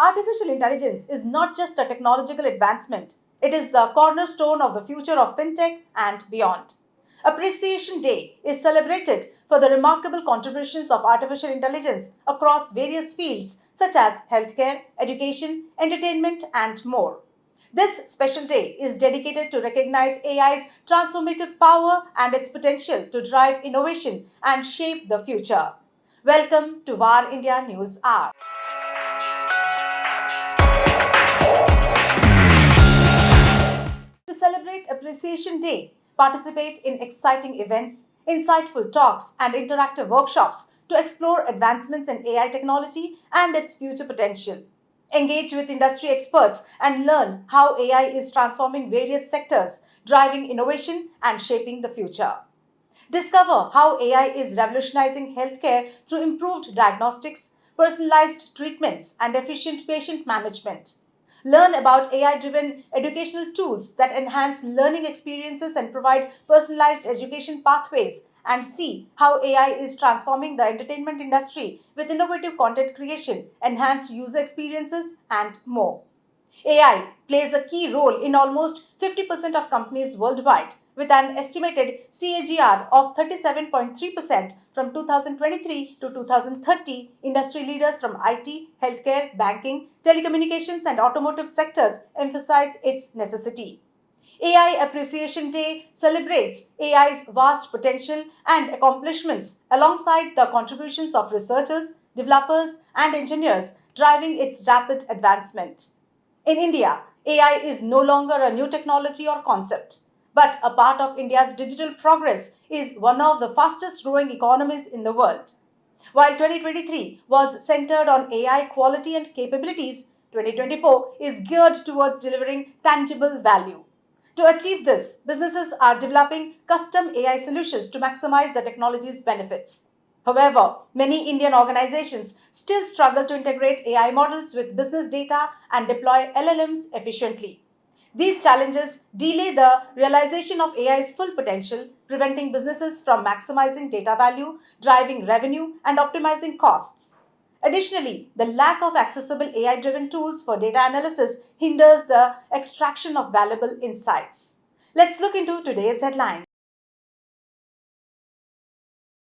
Artificial intelligence is not just a technological advancement, it is the cornerstone of the future of fintech and beyond. Appreciation Day is celebrated for the remarkable contributions of artificial intelligence across various fields such as healthcare, education, entertainment, and more. This special day is dedicated to recognize AI's transformative power and its potential to drive innovation and shape the future. Welcome to VAR India News Hour. To celebrate Appreciation Day, participate in exciting events, insightful talks, and interactive workshops to explore advancements in AI technology and its future potential. Engage with industry experts and learn how AI is transforming various sectors, driving innovation and shaping the future. Discover how AI is revolutionizing healthcare through improved diagnostics, personalized treatments, and efficient patient management. Learn about AI driven educational tools that enhance learning experiences and provide personalized education pathways, and see how AI is transforming the entertainment industry with innovative content creation, enhanced user experiences, and more. AI plays a key role in almost 50% of companies worldwide, with an estimated CAGR of 37.3% from 2023 to 2030. Industry leaders from IT, healthcare, banking, telecommunications, and automotive sectors emphasize its necessity. AI Appreciation Day celebrates AI's vast potential and accomplishments alongside the contributions of researchers, developers, and engineers driving its rapid advancement. In India, AI is no longer a new technology or concept, but a part of India's digital progress is one of the fastest growing economies in the world. While 2023 was centered on AI quality and capabilities, 2024 is geared towards delivering tangible value. To achieve this, businesses are developing custom AI solutions to maximize the technology's benefits. However, many Indian organizations still struggle to integrate AI models with business data and deploy LLMs efficiently. These challenges delay the realization of AI's full potential, preventing businesses from maximizing data value, driving revenue, and optimizing costs. Additionally, the lack of accessible AI driven tools for data analysis hinders the extraction of valuable insights. Let's look into today's headlines.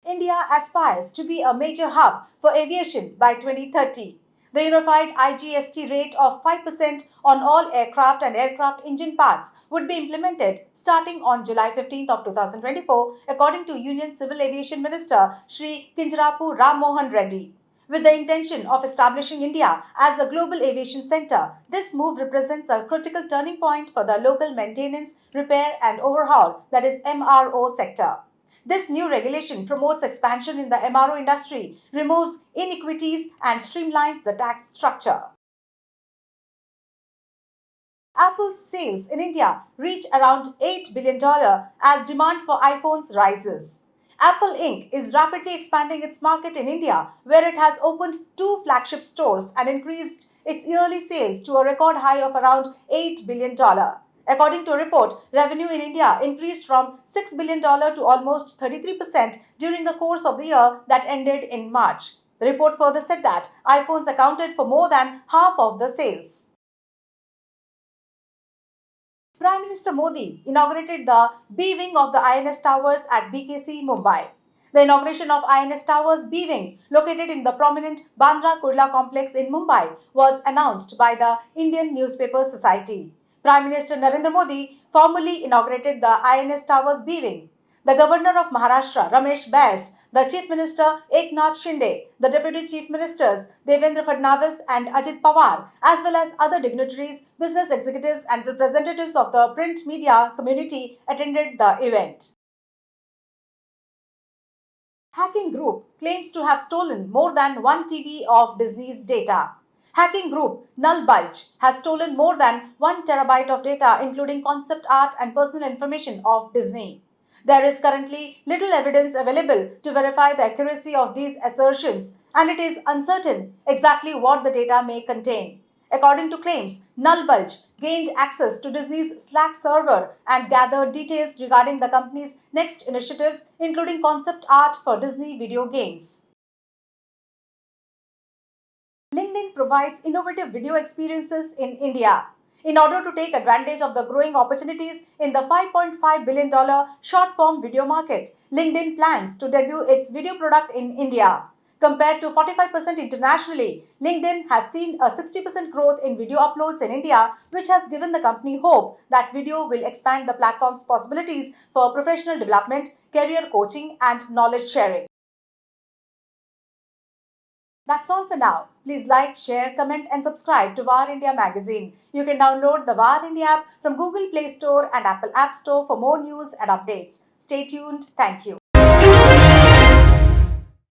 India aspires to be a major hub for aviation by 2030. The unified IGST rate of 5% on all aircraft and aircraft engine parts would be implemented starting on July 15th of 2024, according to Union Civil Aviation Minister Shri Kinjarapu Ram Mohan Reddy. With the intention of establishing India as a global aviation center, this move represents a critical turning point for the local maintenance, repair, and overhaul, that is MRO sector. This new regulation promotes expansion in the MRO industry, removes inequities, and streamlines the tax structure. Apple's sales in India reach around $8 billion as demand for iPhones rises. Apple Inc. is rapidly expanding its market in India, where it has opened two flagship stores and increased its yearly sales to a record high of around $8 billion. According to a report, revenue in India increased from $6 billion to almost 33% during the course of the year that ended in March. The report further said that iPhones accounted for more than half of the sales. Prime Minister Modi inaugurated the B Wing of the INS Towers at BKC, Mumbai. The inauguration of INS Towers B Wing, located in the prominent Bandra Kurla complex in Mumbai, was announced by the Indian Newspaper Society. Prime Minister Narendra Modi formally inaugurated the INS Towers B Wing. The Governor of Maharashtra, Ramesh Bais, the Chief Minister, Eknath Shinde, the Deputy Chief Ministers, Devendra Fadnavis and Ajit Pawar, as well as other dignitaries, business executives, and representatives of the print media community attended the event. Hacking Group claims to have stolen more than 1 TB of Disney's data. Hacking group Null Bulge has stolen more than 1 terabyte of data, including concept art and personal information of Disney. There is currently little evidence available to verify the accuracy of these assertions, and it is uncertain exactly what the data may contain. According to claims, Null Bulge gained access to Disney's Slack server and gathered details regarding the company's next initiatives, including concept art for Disney video games. LinkedIn provides innovative video experiences in India. In order to take advantage of the growing opportunities in the $5.5 billion short form video market, LinkedIn plans to debut its video product in India. Compared to 45% internationally, LinkedIn has seen a 60% growth in video uploads in India, which has given the company hope that video will expand the platform's possibilities for professional development, career coaching, and knowledge sharing. That's all for now. Please like, share, comment, and subscribe to VAR India magazine. You can download the VAR India app from Google Play Store and Apple App Store for more news and updates. Stay tuned. Thank you.